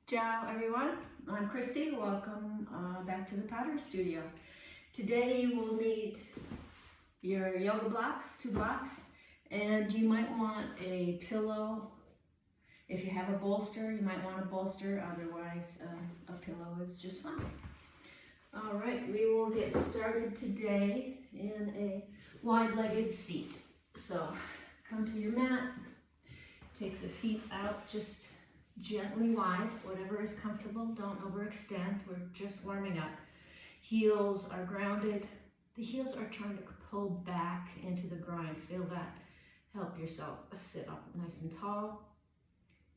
Ciao everyone, I'm Christy. Welcome back to the Pottery Studio. Today you will need your yoga blocks, 2 blocks, and you might want a pillow. If you have a bolster, you might want a bolster, otherwise a pillow is just fine. All right, we will get started today in a wide-legged seat. So come to your mat, take the feet out just gently wide, whatever is comfortable. Don't overextend. We're just warming up. Heels are grounded. The heels are trying to pull back into the groin. Feel that. Help yourself sit up nice and tall.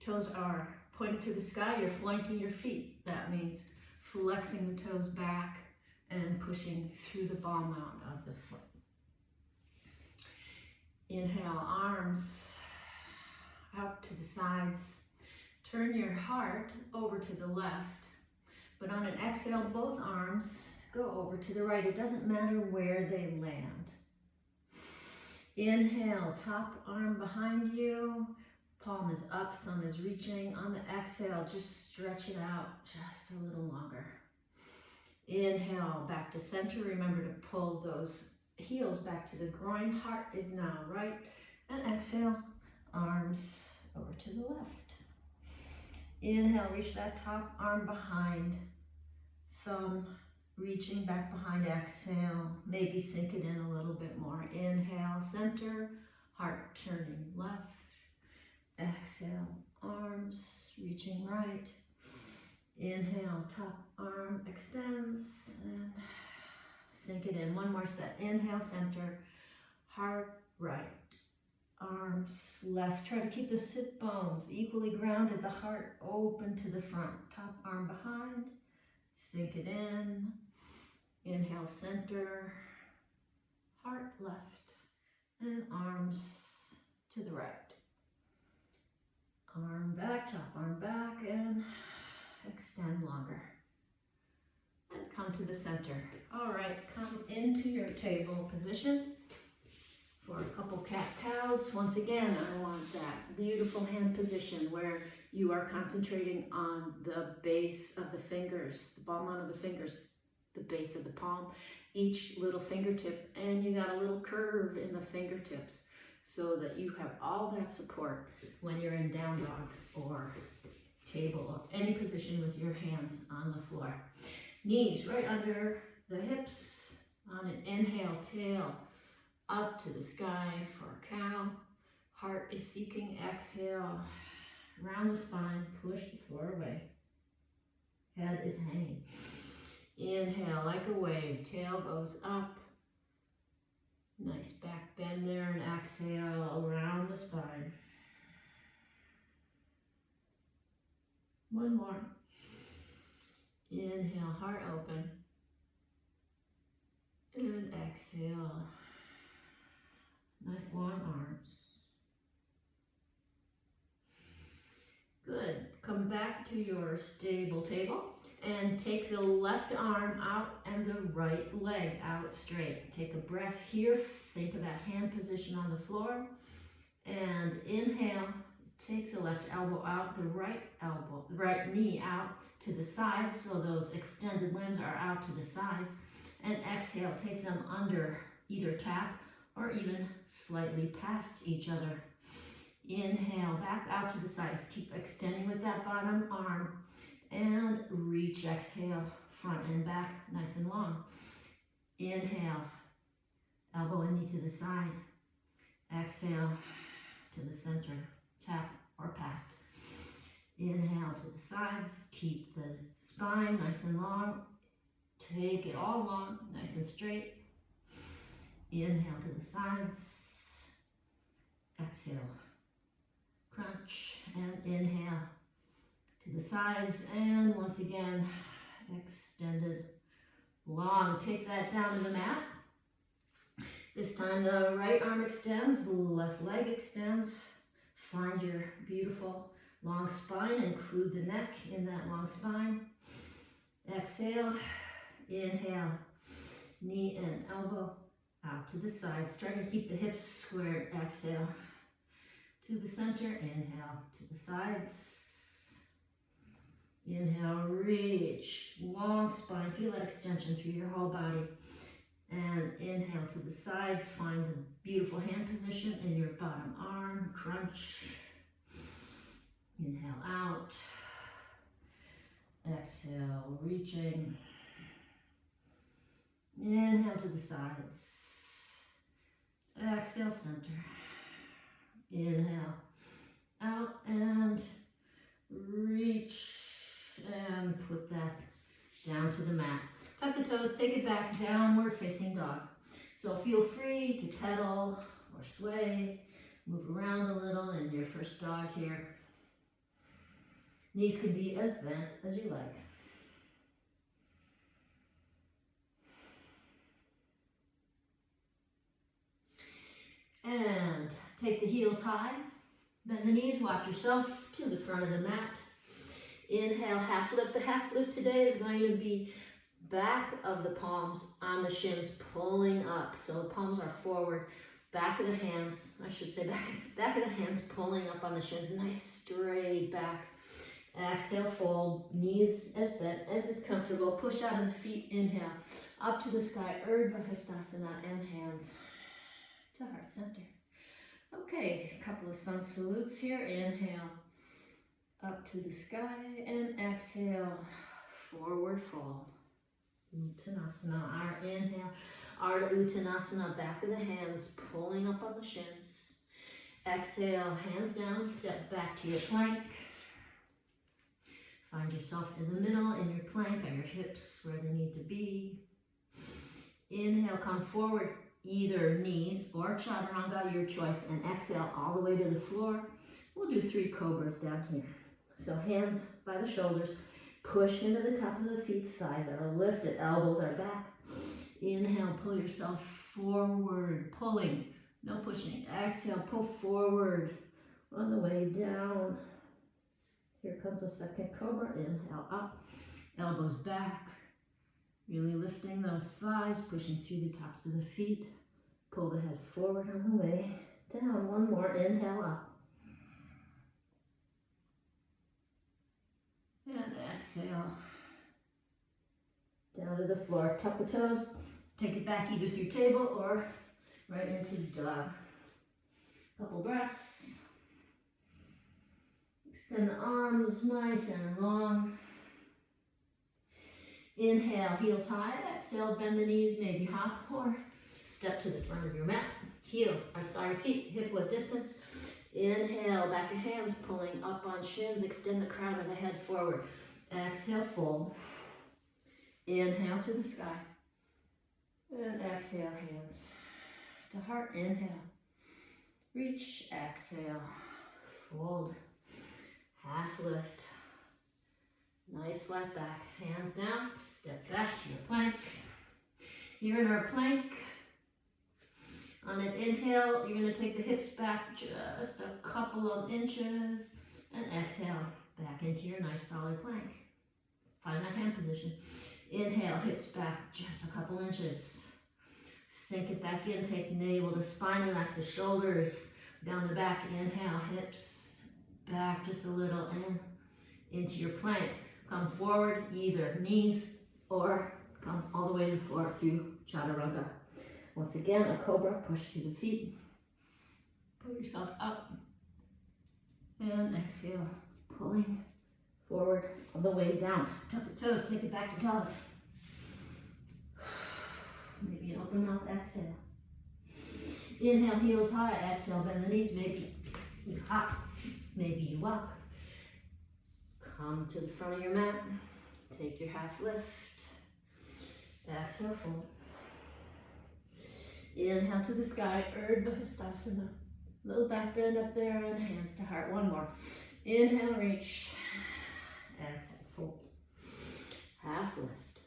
Toes are pointed to the sky. You're flointing your feet. That means flexing the toes back and pushing through the ball mount of the foot. Inhale, arms out to the sides. Turn your heart over to the left, but on an exhale, both arms go over to the right. It doesn't matter where they land. Inhale, top arm behind you, palm is up, thumb is reaching. On the exhale, just stretch it out just a little longer. Inhale, back to center. Remember to pull those heels back to the groin. Heart is now right. And exhale, arms over to the left. Inhale, reach that top arm behind, thumb reaching back behind. Exhale, maybe sink it in a little bit more. Inhale, center, heart turning left. Exhale, arms reaching right. Inhale, top arm extends and sink it in. One more set. Inhale, center, heart right. Arms left. Try to keep the sit bones equally grounded, the heart open to the front. Top arm behind, sink it in. Inhale, center, heart left, and arms to the right. Arm back, top arm back, and extend longer. And come to the center. All right, come into your table position. For a couple cat-cows. Once again, I want that beautiful hand position where you are concentrating on the base of the fingers, the ball mount of the fingers, the base of the palm, each little fingertip, and you got a little curve in the fingertips so that you have all that support when you're in down dog or table or any position with your hands on the floor. Knees right under the hips. On an inhale, tail up to the sky for a cow. Heart is seeking. Exhale, round the spine, push the floor away. Head is hanging. Inhale like a wave, tail goes up. Nice back bend there, and exhale around the spine. One more. Inhale, heart open. And exhale. Nice long arms. Good. Come back to your stable table and take the left arm out and the right leg out straight. Take a breath here. Think of that hand position on the floor. And inhale, take the left elbow out, the right knee out to the sides, so those extended limbs are out to the sides. And exhale, take them under, either tap or even slightly past each other. Inhale, back out to the sides. Keep extending with that bottom arm. And reach, exhale, front and back, nice and long. Inhale, elbow and knee to the side. Exhale, to the center, tap or past. Inhale to the sides. Keep the spine nice and long. Take it all long, nice and straight. Inhale to the sides, exhale, crunch, and inhale to the sides, and once again, extended long. Take that down to the mat. This time the right arm extends, the left leg extends. Find your beautiful long spine, include the neck in that long spine. Exhale, inhale, knee and elbow out to the sides. Try to keep the hips squared. Exhale to the center. Inhale to the sides. Inhale, reach, long spine, feel that extension through your whole body. And inhale to the sides, find the beautiful hand position in your bottom arm, crunch. Inhale out. Exhale, reaching. Inhale to the sides. Exhale, center. Inhale, out and reach. And put that down to the mat. Tuck the toes, take it back, downward facing dog. So feel free to pedal or sway, move around a little in your first dog here. Knees can be as bent as you like. And take the heels high, bend the knees, walk yourself to the front of the mat. Inhale, half lift. The half lift today is going to be back of the palms on the shins, pulling up. So the palms are forward, back of the hands, I should say back of the hands pulling up on the shins, nice straight back. Exhale, fold, knees as bent as is comfortable. Push out of the feet, inhale, up to the sky, Urdhva Hastasana, and hands to heart center. Okay, a couple of sun salutes here. Inhale, up to the sky, and exhale, forward fold. Uttanasana, our inhale, Ardha Uttanasana, back of the hands, pulling up on the shins. Exhale, hands down, step back to your plank. Find yourself in the middle, in your plank, are your hips where they need to be. Inhale, come forward, either knees or chaturanga, your choice, and exhale all the way to the floor. We'll do 3 cobras down here. So hands by the shoulders, push into the tops of the feet, thighs are lifted, elbows are back. Inhale, pull yourself forward, pulling, no pushing. Exhale, pull forward on the way down. Here comes a second cobra. Inhale, up, elbows back, really lifting those thighs, pushing through the tops of the feet. Pull the head forward on the way down. One more, inhale, up. And exhale, down to the floor. Tuck the toes, take it back either through table or right into dog. Couple breaths. Extend the arms nice and long. Inhale, heels high. Exhale, bend the knees, maybe hop or step to the front of your mat. Feet hip width distance. Inhale, back of hands pulling up on shins. Extend the crown of the head forward. Exhale, fold. Inhale to the sky. And exhale, hands to heart. Inhale. Reach, exhale, fold. Half lift. Nice flat back. Hands down. Step back to your plank. You're in our plank. On an inhale, you're going to take the hips back just a couple of inches. And exhale, back into your nice solid plank. Find that hand position. Inhale, hips back just a couple inches. Sink it back in. Take navel to spine. Relax the shoulders down the back. Inhale, hips back just a little and into your plank. Come forward, either knees or come all the way to the floor through chaturanga. Once again, a cobra, push through the feet. Pull yourself up. And exhale, pulling forward on the way down. Tuck the toes, take it back to dog. Maybe an open mouth exhale. Inhale, heels high. Exhale, bend the knees. Maybe you hop. Maybe you walk. Come to the front of your mat. Take your half lift. Exhale, fold. Inhale to the sky, Urdhva Hastasana. Little back bend up there and hands to heart. One more. Inhale, reach. Exhale, fold. Half lift.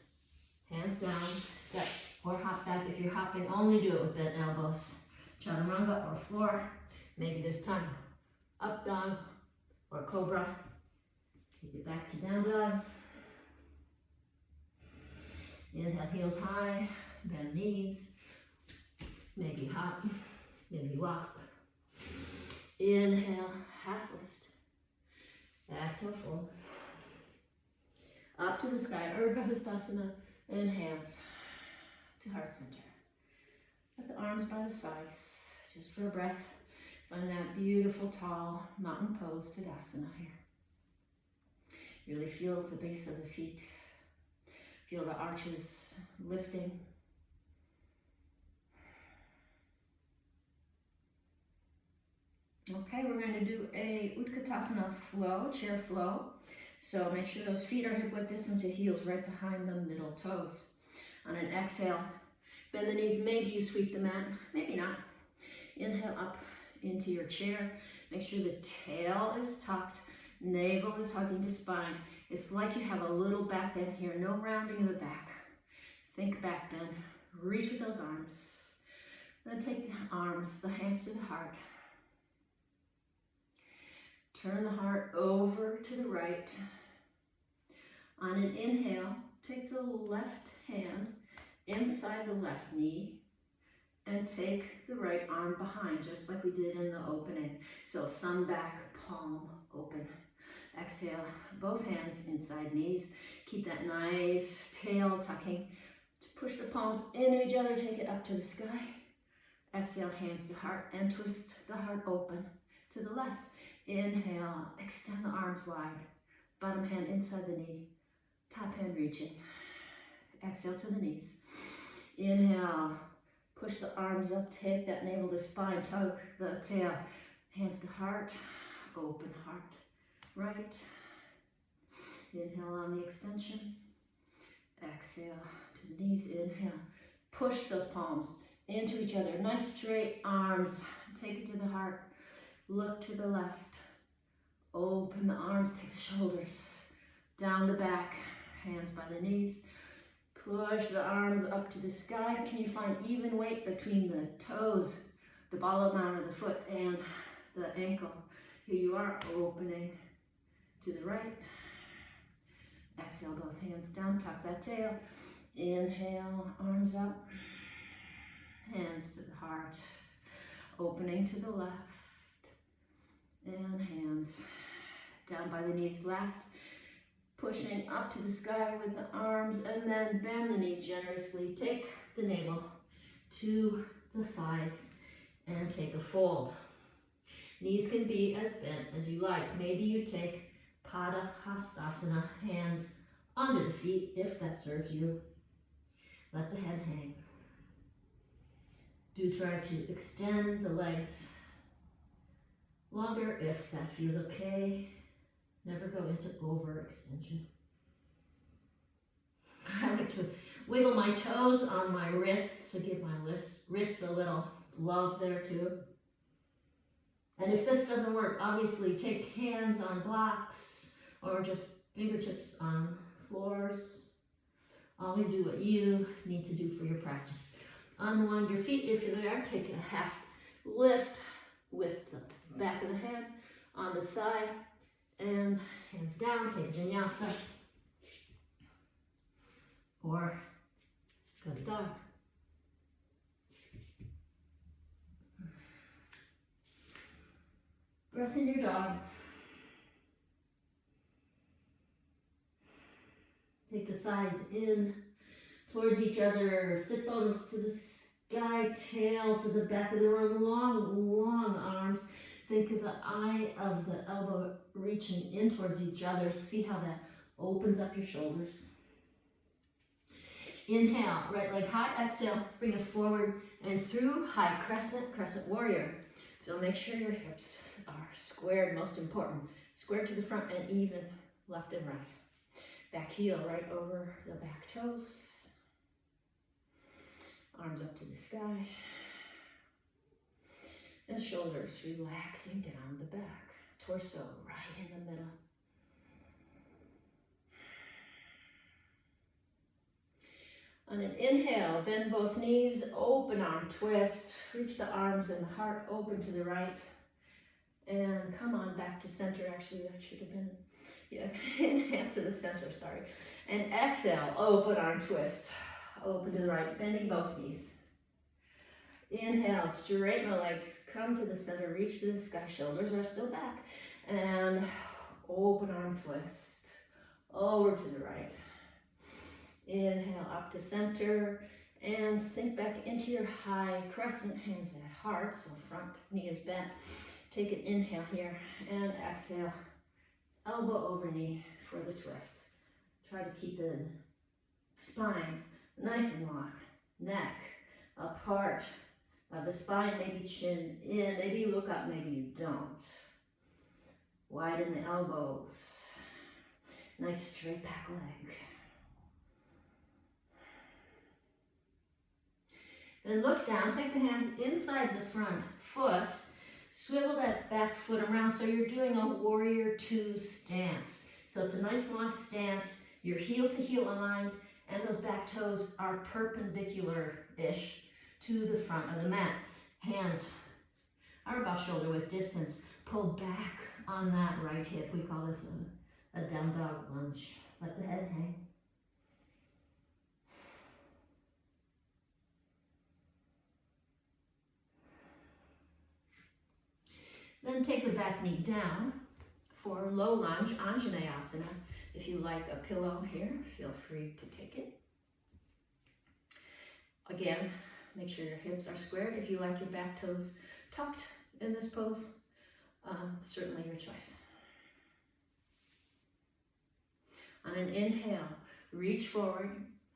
Hands down, step or hop back. If you're hopping, only do it with bent elbows. Chaturanga or floor. Maybe this time up dog or cobra. Take it back to down dog. Inhale, heels high, bend knees. Maybe hop, maybe walk. Inhale, half lift. Exhale, fold. up to the sky, Urdhva Hastasana, and hands to heart center. Let the arms by the sides, just for a breath. Find that beautiful tall mountain pose, Tadasana here. Really feel the base of the feet. Feel the arches lifting. Okay, we're going to do a Utkatasana flow, chair flow. So make sure those feet are hip width distance to heels, right behind the middle toes. On an exhale, bend the knees. Maybe you sweep the mat, maybe not. Inhale up into your chair. Make sure the tail is tucked, navel is hugging the spine. It's like you have a little back bend here, no rounding of the back. Think back bend. Reach with those arms. Then take the arms, the hands to the heart. Turn the heart over to the right. On an inhale, take the left hand inside the left knee and take the right arm behind, just like we did in the opening. So thumb back, palm open. Exhale, both hands inside knees. Keep that nice tail tucking. Push the palms into each other, take it up to the sky. Exhale, hands to heart, and twist the heart open to the left. Inhale, extend the arms wide. Bottom hand inside the knee, top hand reaching. Exhale to the knees. Inhale, push the arms up, take that navel to spine, tug the tail. Hands to heart, open heart. Right. Inhale on the extension. Exhale to the knees. Inhale. Push those palms into each other. Nice straight arms. Take it to the heart. Look to the left. Open the arms. Take the shoulders down the back. Hands by the knees. Push the arms up to the sky. Can you find even weight between the toes, the ball mound of the foot, and the ankle? Here you are, opening to the right. Exhale, both hands down, tuck that tail. Inhale, arms up. Hands to the heart. Opening to the left. And hands down by the knees. Last, pushing up to the sky with the arms, and then bend the knees generously. Take the navel to the thighs and take a fold. Knees can be as bent as you like. Maybe you take Pada Hastasana, hands under the feet if that serves you. Let the head hang. Do try to extend the legs longer if that feels okay. Never go into overextension. I like to wiggle my toes on my wrists to give my wrists a little love there too. And if this doesn't work, obviously take hands on blocks or just fingertips on floors. Always do what you need to do for your practice. Unwind your feet if you're there. Take a half lift with the back of the hand on the thigh and hands down. Take Vinyasa or go to dog. Breath in your dog. Take the thighs in towards each other. Sit bones to the sky, tail to the back of the room. Long, long arms. Think of the eye of the elbow reaching in towards each other. See how that opens up your shoulders. Inhale, right leg high. Exhale, bring it forward and through. High crescent, crescent warrior. So make sure your hips are squared, most important. Square to the front and even left and right. Back heel right over the back toes. Arms up to the sky. And shoulders relaxing down the back. Torso right in the middle. On an inhale, bend both knees, open arm twist. Reach the arms and the heart open to the right. And come on back to center. Actually, that should have been, yeah, inhale to the center, sorry. And exhale, open arm twist. Open to the right, bending both knees. Inhale, straighten the legs, come to the center, reach to the sky, shoulders are still back. And open arm twist. over to the right. Inhale up to center and sink back into your high crescent, hands at heart, so front knee is bent. Take an inhale here and exhale, elbow over knee for the twist. Try to keep the spine nice and long, neck apart of the spine, maybe chin in, maybe you look up, maybe you don't. Widen the elbows, nice straight back leg. Then look down, take the hands inside the front foot, swivel that back foot around so you're doing a warrior two stance. So it's a nice long stance, you're heel to heel aligned, and those back toes are perpendicular-ish to the front of the mat. Hands are about shoulder width distance. Pull back on that right hip. We call this a down dog lunge. Let the head hang. Then take the back knee down for low lunge, Anjaneyasana. If you like a pillow here, feel free to take it. Again, make sure your hips are squared. If you like your back toes tucked in this pose, certainly your choice. On an inhale, reach forward,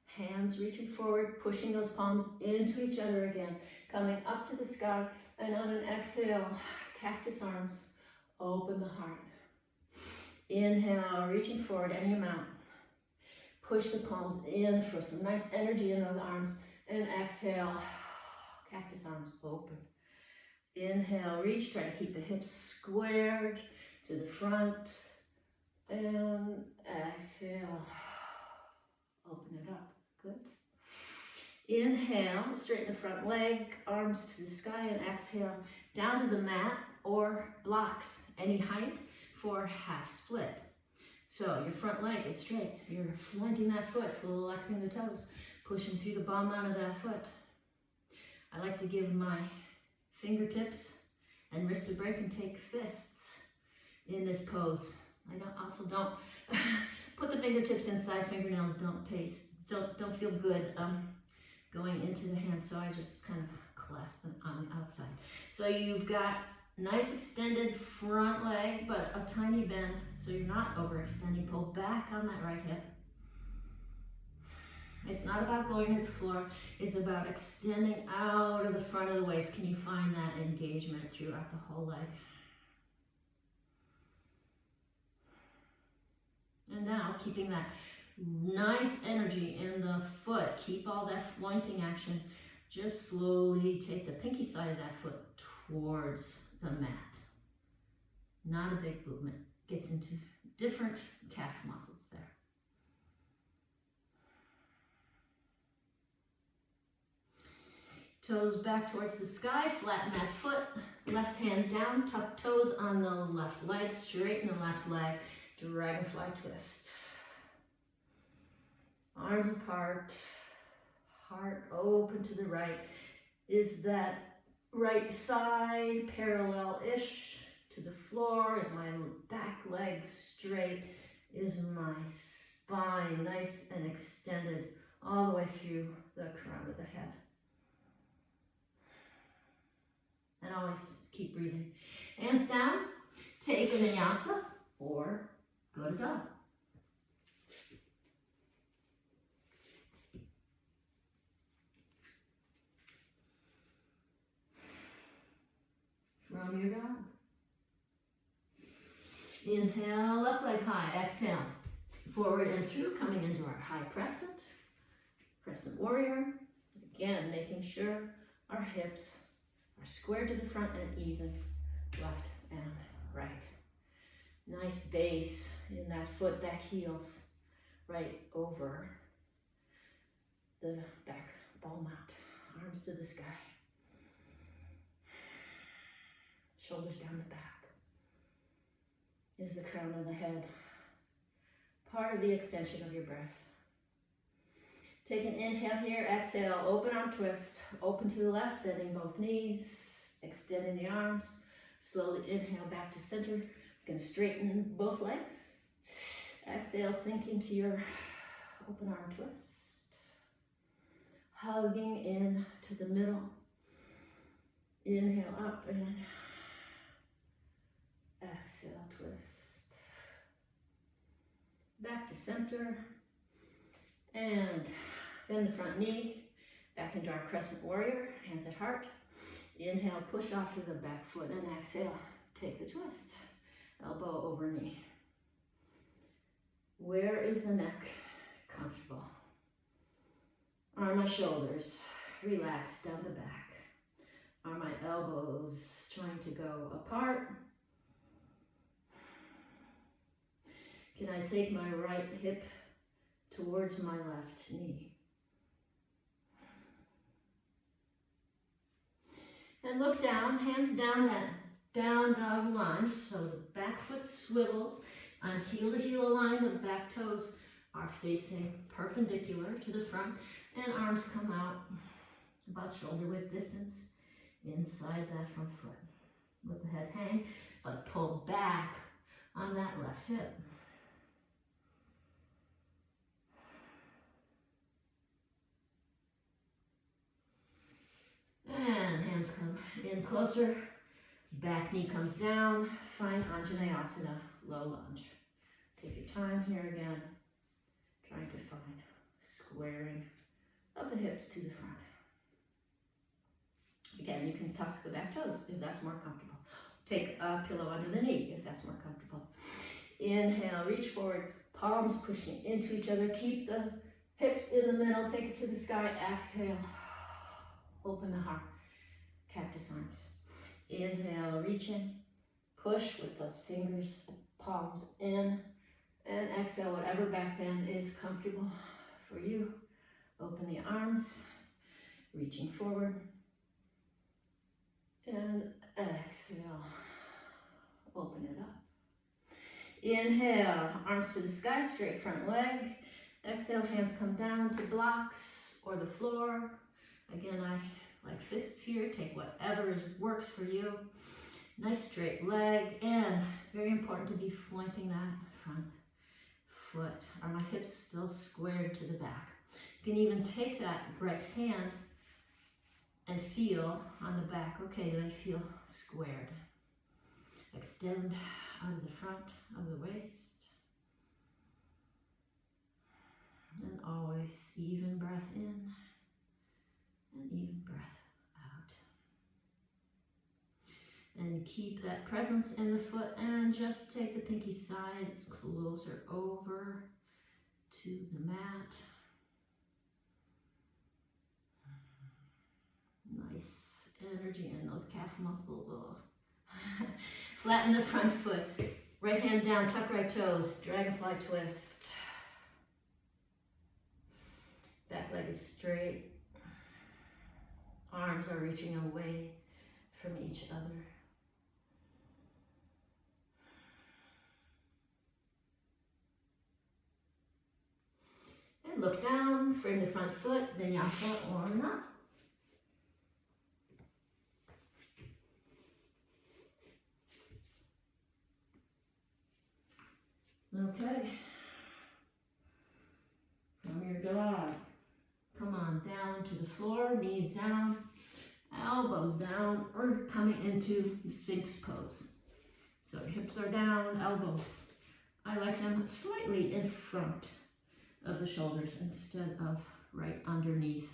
hands reaching forward, pushing those palms into each other again, coming up to the sky, and on an exhale, cactus arms, open the heart. Inhale, reaching forward any amount. Push the palms in for some nice energy in those arms, and exhale, cactus arms open. Inhale, reach, try to keep the hips squared to the front, and exhale, open it up, good. Inhale, straighten the front leg, arms to the sky, and exhale, down to the mat or blocks, any height for half split. So your front leg is straight, you're flanting that foot, flexing the toes, pushing through the bottom out of that foot. I like to give my fingertips and wrists a break and take fists in this pose. I also don't put the fingertips inside, fingernails don't feel good going into the hands, so I just kind of clasp them on the outside. So you've got nice extended front leg, but a tiny bend, so you're not overextending. Pull back on that right hip. It's not about going to the floor, it's about extending out of the front of the waist. Can you find that engagement throughout the whole leg? And now, keeping that nice energy in the foot, keep all that flointing action. Just slowly take the pinky side of that foot towards the mat. Not a big movement. Gets into different calf muscles there. Toes back towards the sky, flatten that foot, left hand down, tuck toes on the left leg, straighten the left leg, dragonfly twist. Arms apart, heart open to the right. Is that right thigh parallel-ish to the floor? Is my back leg straight? Is my spine nice and extended all the way through the crown of the head? And always keep breathing. Hands down, take a vinyasa or go to dog. From your dog. Inhale, left leg high. Exhale, forward and through, coming into our high crescent. Crescent warrior. Again, making sure our hips are squared to the front and even, left and right. Nice base in that foot, back heels right over the back ball mount. Arms to the sky. Shoulders down the back. Is the crown of the head part of the extension of your breath. Take an inhale here, exhale, open arm twist, open to the left, bending both knees, extending the arms. Slowly inhale back to center. You can straighten both legs. Exhale, sink into your open arm twist. Hugging in to the middle. Inhale up and exhale, twist. Back to center. And bend the front knee. Back into our crescent warrior, hands at heart. Inhale, push off to the back foot, and exhale, take the twist. Elbow over knee. Where is the neck comfortable? Are my shoulders relaxed down the back? Are my elbows trying to go apart? Can I take my right hip towards my left knee? And look down, hands down that down dog lunge, so the back foot swivels. On heel to heel line, the back toes are facing perpendicular to the front, and arms come out about shoulder width distance inside that front foot. Let the head hang, but pull back on that left hip. And hands come in closer, back knee comes down, find Anjaneyasana, low lunge. Take your time here again, trying to find squaring of the hips to the front. Again, you can tuck the back toes if that's more comfortable. Take a pillow under the knee if that's more comfortable. Inhale, reach forward, palms pushing into each other. Keep the hips in the middle, take it to the sky. Exhale, open the heart, cactus arms. Inhale, reach in, push with those fingers, palms in, and exhale, whatever back bend is comfortable for you. Open the arms, reaching forward, and exhale, open it up. Inhale, arms to the sky, straight front leg. Exhale, hands come down to blocks or the floor. Again, I like fists here, take whatever works for you. Nice straight leg, and very important to be flanking that front foot. Are my hips still squared to the back? You can even take that right hand and feel on the back. Okay, do they feel squared? Extend out of the front of the waist. And always even breath in and even breath out. And keep that presence in the foot, and just take the pinky sides closer over to the mat. Nice energy in those calf muscles. Oh. Flatten the front foot. Right hand down, tuck right toes, dragonfly twist. Back leg is straight. Arms are reaching away from each other. And look down, frame the front foot, Vinyasa or not. Okay. From your dog, come on down to the floor, knees down, elbows down, or coming into Sphinx pose. So hips are down, elbows. I like them slightly in front of the shoulders instead of right underneath.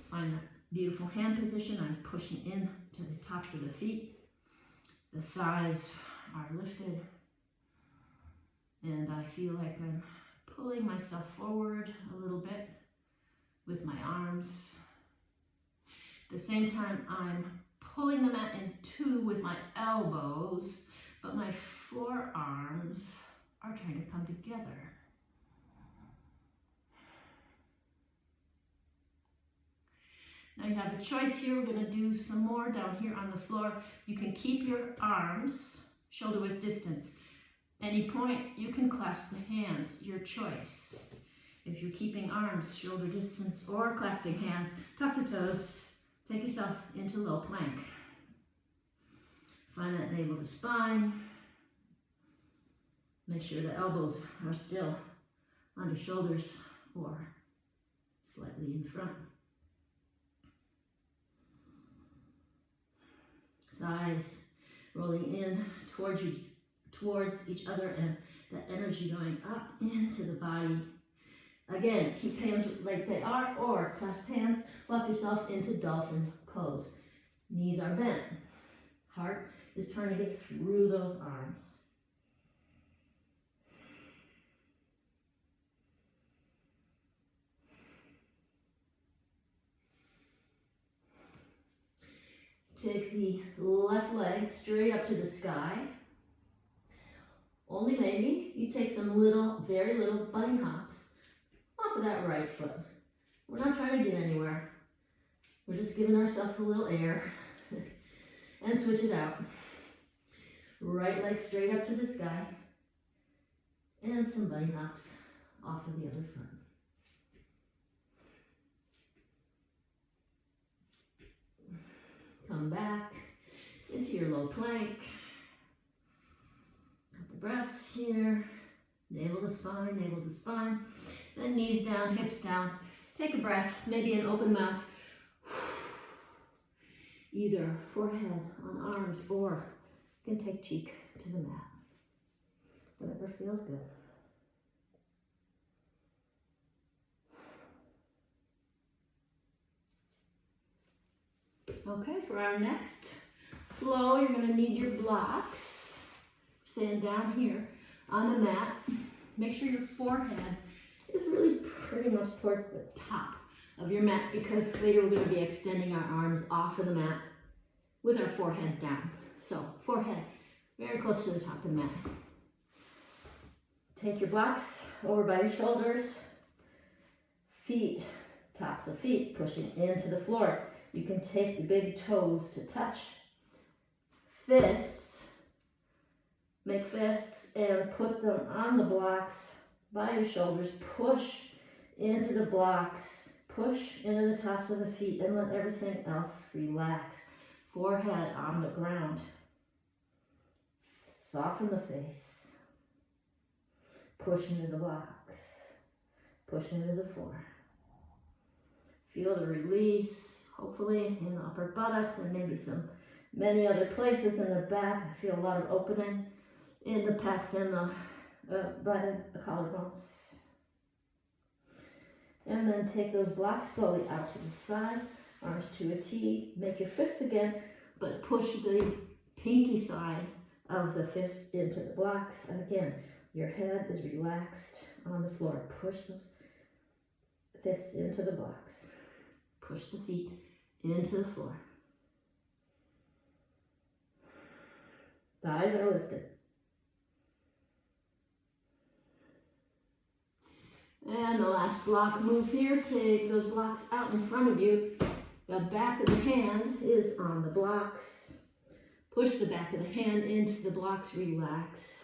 Find that beautiful hand position. I'm pushing in to the tops of the feet. The thighs are lifted. And I feel like I'm pulling myself forward a little bit with my arms. At the same time, I'm pulling the mat in two with my elbows, but my forearms are trying to come together. Now you have a choice here. We're going to do some more down here on the floor. You can keep your arms shoulder width distance. Any point, you can clasp the hands, your choice. If you're keeping arms shoulder distance or clasping hands, tuck the toes, take yourself into low plank. Find that navel to spine. Make sure the elbows are still on your shoulders or slightly in front. Thighs rolling in towards each other, and the energy going up into the body. Again, keep hands like they are, or clasp hands, lock yourself into dolphin pose. Knees are bent. Heart is trying to get through those arms. Take the left leg straight up to the sky. Only maybe you take some very little bunny hops off of that right foot. We're not trying to get anywhere. We're just giving ourselves a little air and switch it out. Right leg straight up to the sky and some bunny hops off of the other foot. Come back into your low plank. Couple breaths here. Navel to spine. Then knees down, hips down. Take a breath, maybe an open mouth. Either forehead on arms, or you can take cheek to the mat. Whatever feels good. Okay, for our next flow, you're going to need your blocks. Stand down here on the mat. Make sure your forehead is really pretty much towards the top of your mat, because later we're going to be extending our arms off of the mat with our forehead down. So forehead very close to the top of the mat. Take your blocks over by your shoulders. Feet, tops of feet pushing into the floor. You can take the big toes to touch. Fists, make fists and put them on the blocks by your shoulders. Push into the blocks, push into the tops of the feet, and let everything else relax. Forehead on the ground. Soften the face. Push into the blocks. Push into the floor. Feel the release, hopefully in the upper buttocks and maybe many other places in the back. I feel a lot of opening in the pecs and by the collarbones. And then take those blocks slowly out to the side, arms to a T. Make your fists again, but push the pinky side of the fist into the blocks. And again, your head is relaxed on the floor. Push those fists into the blocks. Push the feet into the floor. Thighs are lifted. And the last block move here, take those blocks out in front of you. The back of the hand is on the blocks. Push the back of the hand into the blocks, relax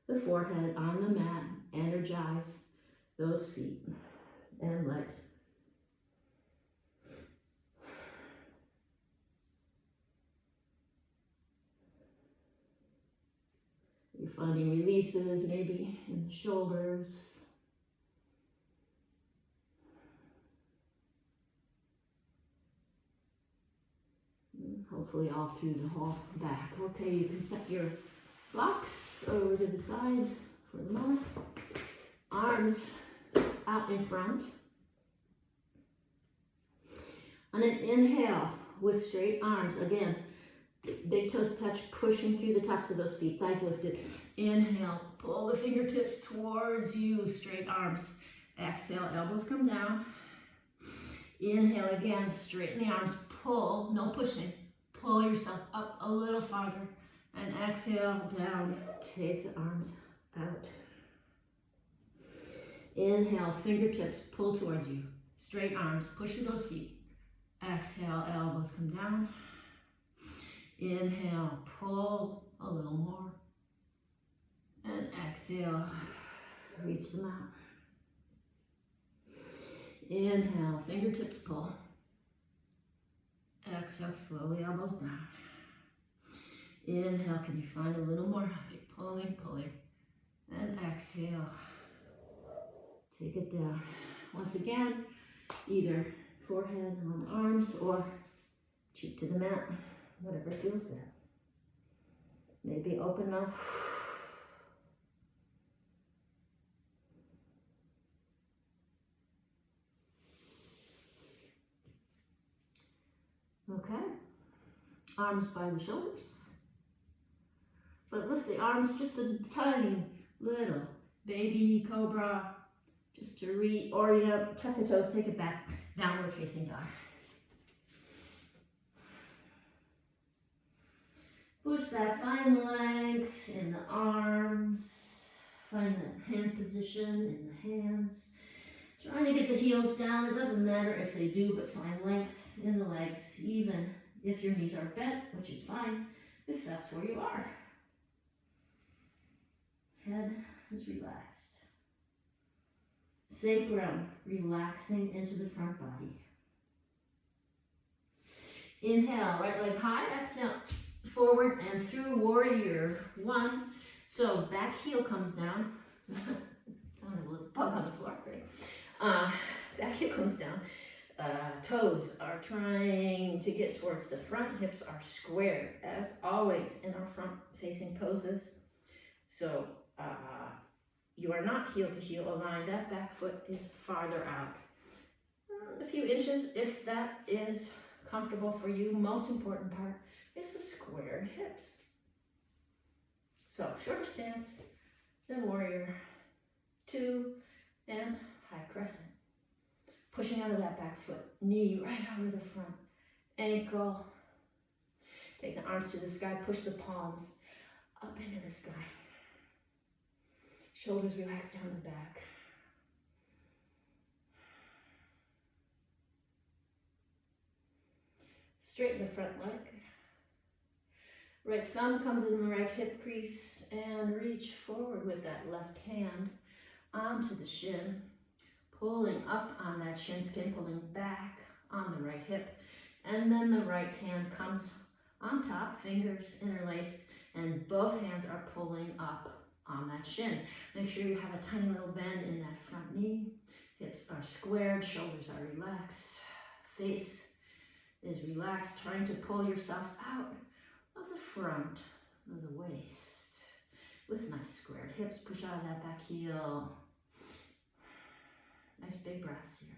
the forehead on the mat, energize those feet and legs. You're finding releases maybe in the shoulders. Hopefully all through the whole back. Okay, you can set your blocks over to the side for the moment. Arms out in front. On an inhale with straight arms, again, big toes touch, pushing through the tops of those feet, thighs lifted. Inhale, pull the fingertips towards you, straight arms. Exhale, elbows come down. Inhale again, straighten the arms, pull, no pushing. Pull yourself up a little farther and exhale down. Take the arms out. Inhale, fingertips pull towards you. Straight arms, push through those feet. Exhale, elbows come down. Inhale, pull a little more. And exhale, reach them out. Inhale, fingertips pull. Exhale, slowly elbows down. Inhale, can you find a little more height? Pulling, pulling. And exhale. Take it down. Once again, either forehead on arms or cheek to the mat, whatever feels good. Maybe open up. Okay. Arms by the shoulders. But lift the arms just a tiny little. Baby cobra. Just to reorient, tuck the toes, take it back. Downward facing dog. Push back, find length in the arms. Find the hand position in the hands. Trying to get the heels down. It doesn't matter if they do, but find length in the legs, even if your knees are bent, which is fine if that's where you are. Head is relaxed. Sacrum relaxing into the front body. Inhale, right leg high, exhale, forward and through warrior one. So back heel comes down. Found a little bug on the floor, great. Back heel comes down. Toes are trying to get towards the front. Hips are squared, as always in our front facing poses. So you are not heel to heel aligned. That back foot is farther out. A few inches, if that is comfortable for you. Most important part is the squared hips. So shorter stance, then warrior two, and high crescent. Pushing out of that back foot, knee right over the front, ankle. Take the arms to the sky, push the palms up into the sky. Shoulders relax down the back. Straighten the front leg. Right thumb comes in the right hip crease and reach forward with that left hand onto the shin, pulling up on that shin skin, pulling back on the right hip. And then the right hand comes on top, fingers interlaced, and both hands are pulling up on that shin. Make sure you have a tiny little bend in that front knee. Hips are squared, shoulders are relaxed, face is relaxed, trying to pull yourself out of the front of the waist with nice squared hips. Push out of that back heel. Nice big breaths here.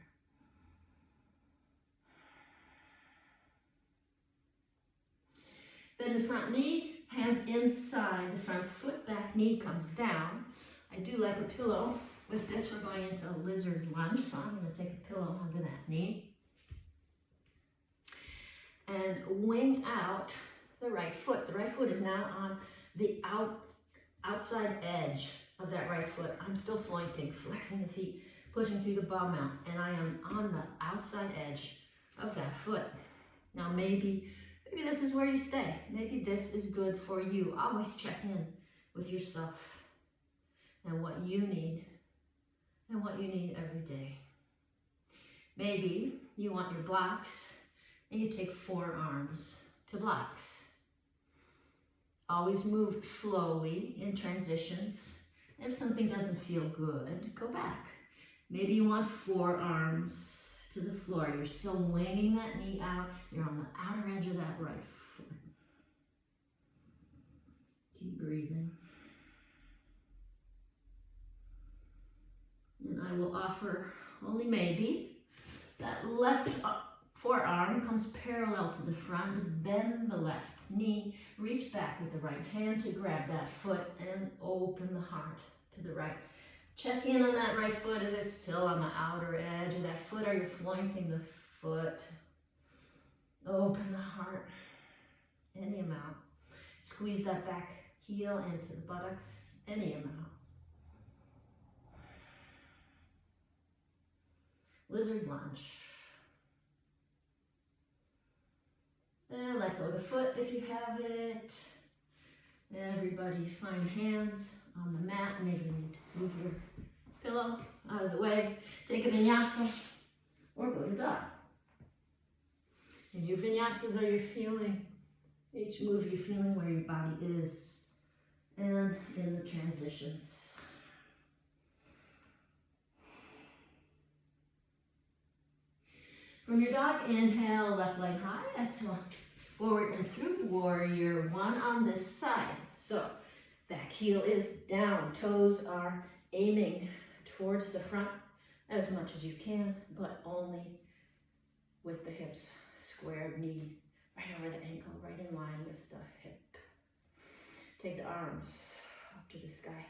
Bend the front knee, hands inside the front foot, back knee comes down. I do like a pillow. With this, we're going into a lizard lunge, so I'm going to take a pillow under that knee. And wing out the right foot. The right foot is now on the outside edge of that right foot. I'm still floating, flexing the feet, pushing through the ball mount, and I am on the outside edge of that foot. Now maybe this is where you stay. Maybe this is good for you. Always check in with yourself and what you need every day. Maybe you want your blocks and you take forearms to blocks. Always move slowly in transitions. If something doesn't feel good, go back. Maybe you want forearms to the floor. You're still winging that knee out. You're on the outer edge of that right foot. Keep breathing. And I will offer, only maybe, that left forearm comes parallel to the front. Bend the left knee. Reach back with the right hand to grab that foot and open the heart to the right. Check in on that right foot. Is it still on the outer edge of that foot? Are you floating the foot? Open the heart any amount. Squeeze that back heel into the buttocks any amount. Lizard lunge. And let go of the foot if you have it. Everybody find hands on the mat. Maybe you need to move your pillow out of the way. Take a vinyasa or go to dog. And your vinyasas are your feeling. Each move you're feeling where your body is and in the transitions. From your dog, inhale, left leg high, exhale, forward and through, warrior one on this side. So back heel is down, toes are aiming towards the front as much as you can, but only with the hips squared, knee right over the ankle, right in line with the hip. Take the arms up to the sky,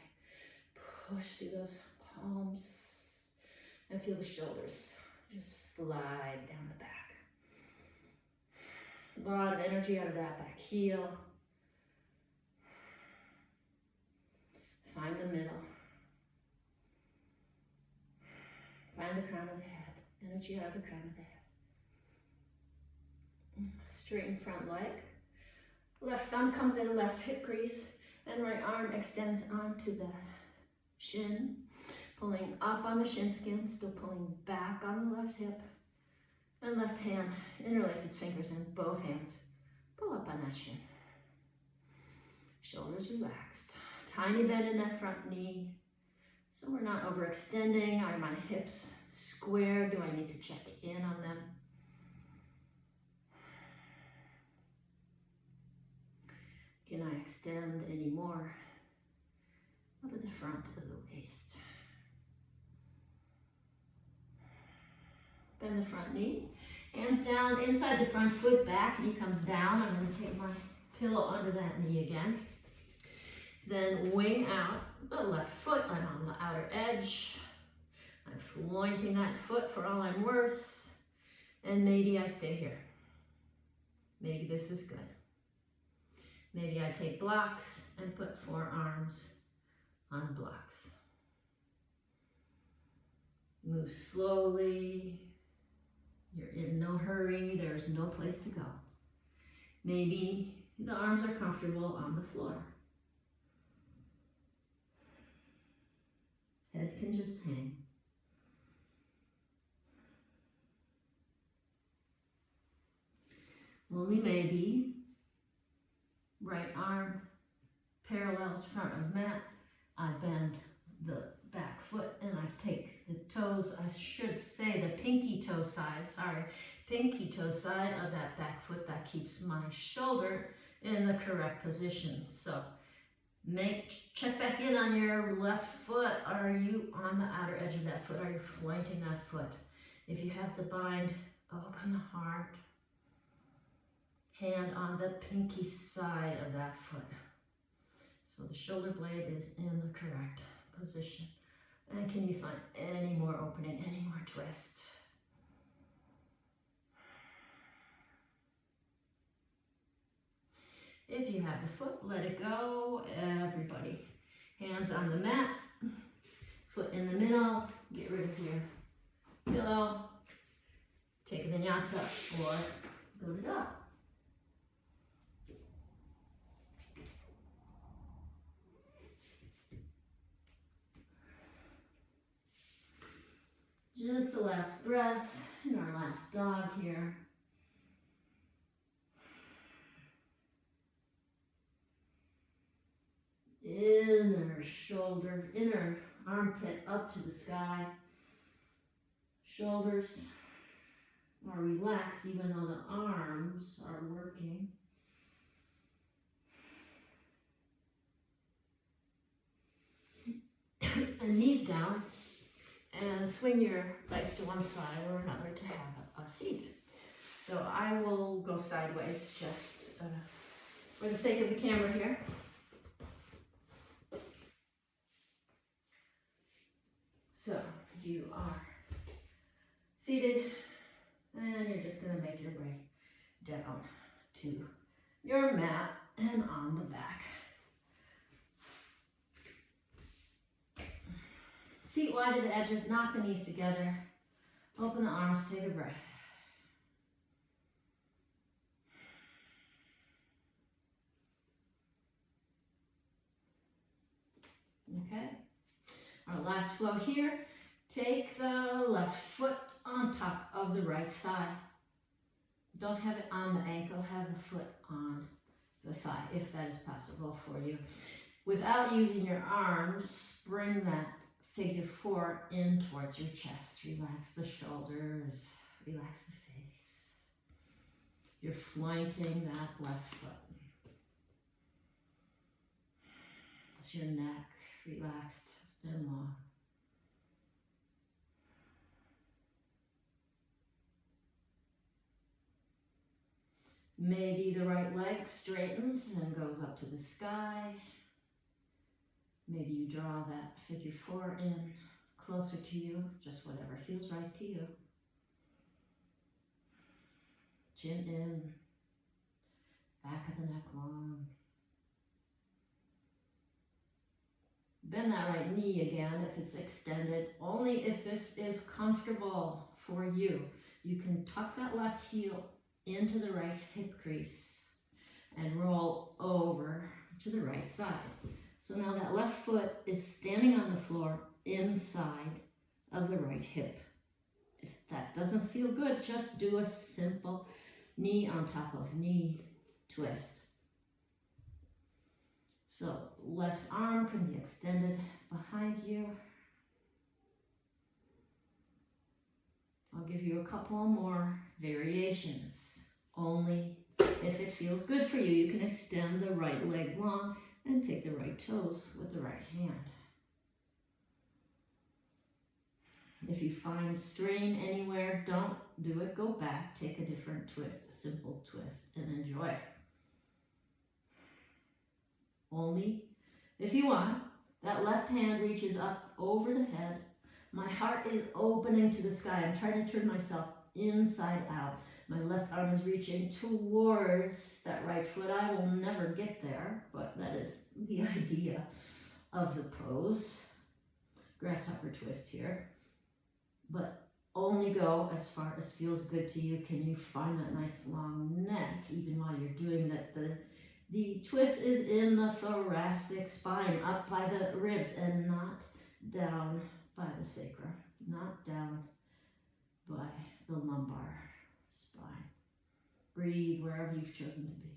push through those palms, and feel the shoulders just slide down the back. A lot of energy out of that back heel. Find the middle. Find the crown of the head. Energy out of the crown of the head. Straighten front leg. Left thumb comes in, left hip crease, and right arm extends onto the shin. Pulling up on the shin skin, still pulling back on the left hip. And left hand interlaces fingers in both hands. Pull up on that shin. Shoulders relaxed. Tiny bend in that front knee. So we're not overextending. Are my hips square? Do I need to check in on them? Can I extend any more out of the front of the waist? Bend the front knee. Hands down inside the front foot, back knee comes down. I'm going to take my pillow under that knee again. Then wing out the left foot. I'm on the outer edge. I'm flointing that foot for all I'm worth. And maybe I stay here. Maybe this is good. Maybe I take blocks and put forearms on blocks. Move slowly. You're in no hurry. There's no place to go. Maybe the arms are comfortable on the floor. Head can just hang. Only maybe. Right arm parallels front of mat. I bend the back foot and I take the toes, I should say the pinky toe side, pinky toe side of that back foot. That keeps my shoulder in the correct position. So check back in on your left foot. Are you on the outer edge of that foot? Are you flointing that foot? If you have the bind, open the heart. Hand on the pinky side of that foot. So the shoulder blade is in the correct position. And can you find any more opening, any more twist? If you have the foot, let it go. Everybody, hands on the mat, foot in the middle. Get rid of your pillow. Take a vinyasa or go to dog. Just the last breath in our last dog here. Inner shoulder, inner armpit up to the sky. Shoulders are relaxed even though the arms are working. And knees down. And swing your legs to one side or another to have a seat. So I will go sideways just for the sake of the camera here. So you are seated and you're just going to make your way down to your mat and on the back. Feet wide to the edges, knock the knees together. Open the arms, take a breath. Okay. Our last flow here. Take the left foot on top of the right thigh. Don't have it on the ankle, have the foot on the thigh, if that is possible for you. Without using your arms, bring that figure 4 in towards your chest. Relax the shoulders. Relax the face. You're flanking that left foot. Is your neck relaxed and long? Maybe the right leg straightens and goes up to the sky. Maybe you draw that figure 4 in closer to you, just whatever feels right to you. Chin in, back of the neck long. Bend that right knee again if it's extended, only if this is comfortable for you. You can tuck that left heel into the right hip crease and roll over to the right side. So now that left foot is standing on the floor inside of the right hip. If that doesn't feel good, just do a simple knee on top of knee twist. So left arm can be extended behind you. I'll give you a couple more variations. Only if it feels good for you. You can extend the right leg long and take the right toes with the right hand. If you find strain anywhere, don't do it. Go back, take a different twist, a simple twist, and enjoy. Only if you want, that left hand reaches up over the head. My heart is opening to the sky. I'm trying to turn myself inside out. My left arm is reaching towards that right foot. I will never get there, but that is the idea of the pose. Grasshopper twist here. But only go as far as feels good to you. Can you find that nice long neck even while you're doing that? The twist is in the thoracic spine, up by the ribs and not down by the sacrum, not down by the lumbar spine. Breathe wherever you've chosen to be.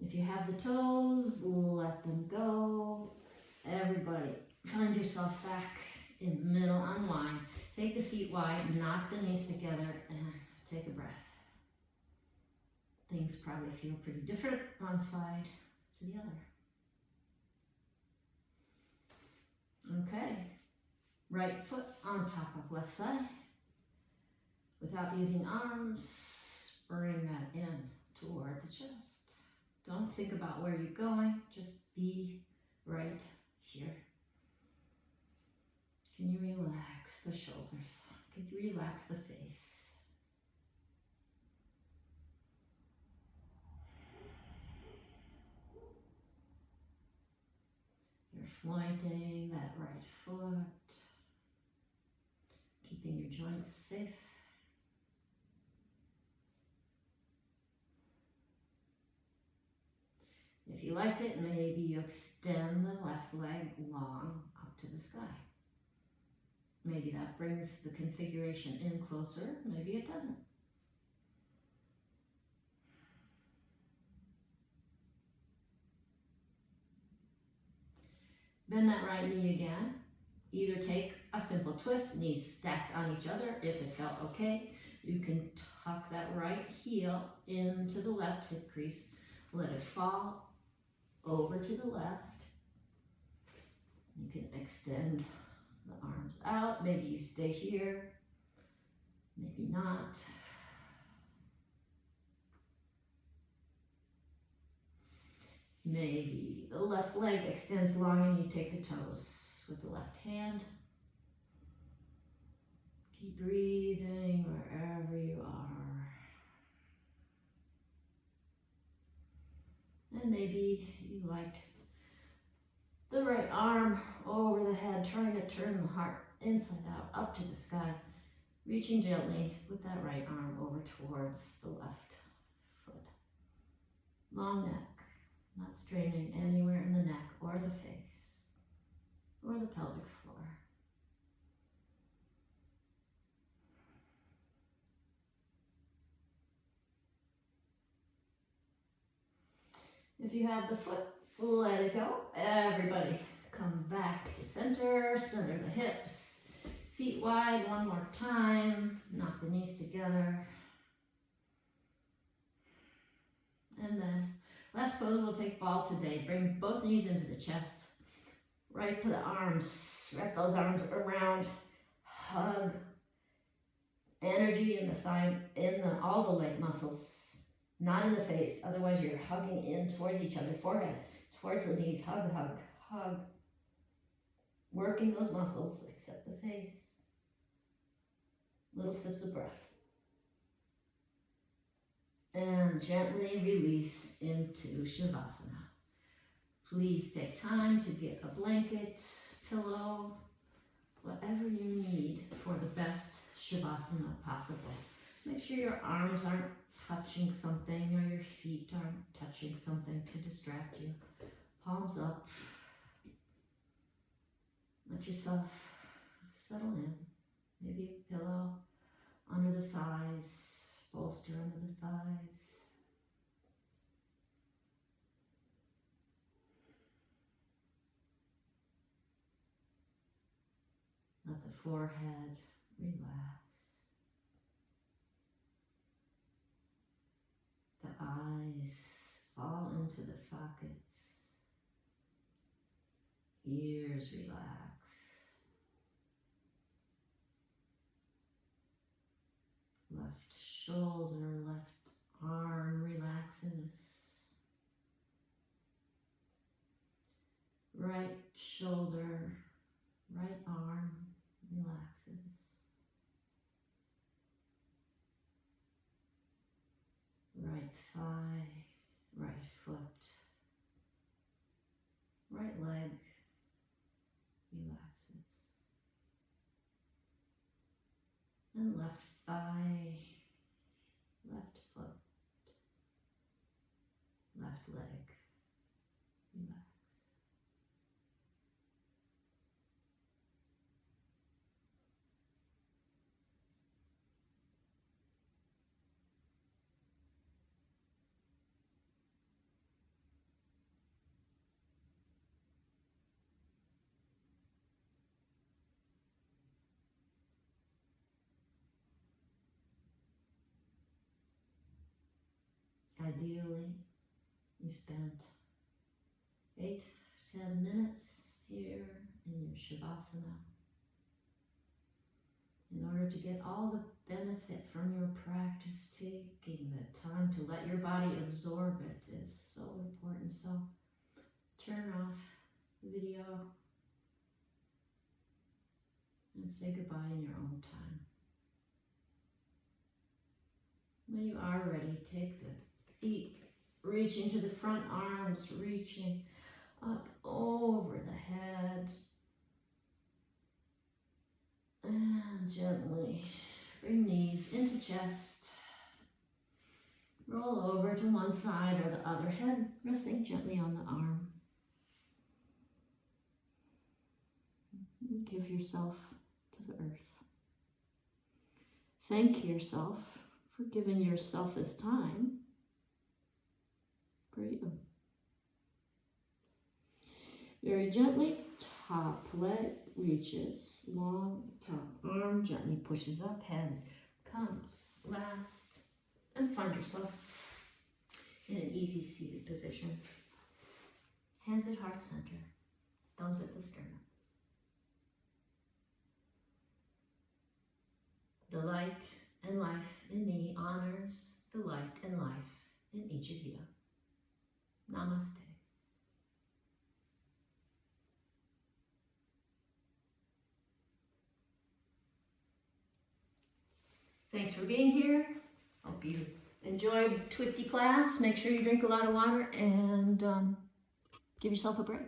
If you have the toes, let them go. Everybody, find yourself back in the middle, unwind. Take the feet wide, knock the knees together, and take a breath. Things probably feel pretty different one side to the other. Okay, right foot on top of left thigh. Without using arms, bring that in toward the chest. Don't think about where you're going, just be right here. Can you relax the shoulders? Can you relax the face? You're floating that right foot, keeping your joints safe. If you liked it, maybe you extend the left leg long up to the sky. Maybe that brings the configuration in closer, maybe it doesn't. Bend that right knee again. Either take a simple twist, knees stacked on each other if it felt okay. You can tuck that right heel into the left hip crease. Let it fall over to the left. You can extend the arms out. Maybe you stay here, maybe not. Maybe the left leg extends long and you take the toes with the left hand. Keep breathing wherever you are. And maybe you liked the right arm over the head, trying to turn the heart inside out, up to the sky, reaching gently with that right arm over towards the left foot. Long neck, not straining anywhere in the neck or the face or the pelvic floor. If you have the foot, let it go. Everybody come back to center, center the hips. Feet wide, one more time. Knock the knees together. And then, last pose, we'll take ball today. Bring both knees into the chest. Right to the arms. Wrap those arms around. Hug. Energy in the thigh, all the leg muscles. Not in the face, otherwise you're hugging in towards each other. Forehead, towards the knees. Hug, hug, hug. Working those muscles, except the face. Little sips of breath. And gently release into Shavasana. Please take time to get a blanket, pillow, whatever you need for the best Shavasana possible. Make sure your arms aren't touching something or your feet aren't touching something to distract you. Palms up. Let yourself settle in. Maybe a pillow under the thighs, bolster under the thighs. Let the forehead relax. The eyes fall into the sockets. Ears relax. Left shoulder, left arm relaxes. Right shoulder, right arm relaxes. Right thigh, right foot, right leg relaxes. And left thigh, left foot, left leg relax. Ideally, you spent 8-10 minutes here in your Shavasana. In order to get all the benefit from your practice, taking the time to let your body absorb it is so important. So turn off the video and say goodbye in your own time. When you are ready, take the feet reaching to the front, arms reaching up over the head. And gently bring knees into chest. Roll over to one side or the other, head resting gently on the arm. Give yourself to the earth. Thank yourself for giving yourself this time for you. Very gently, top leg reaches, long top arm gently pushes up, head comes last, and find yourself in an easy seated position. Hands at heart center, thumbs at the sternum. The light and life in me honors the light and life in each of you. Namaste. Thanks for being here. Hope you enjoyed Twisty class. Make sure you drink a lot of water and give yourself a break.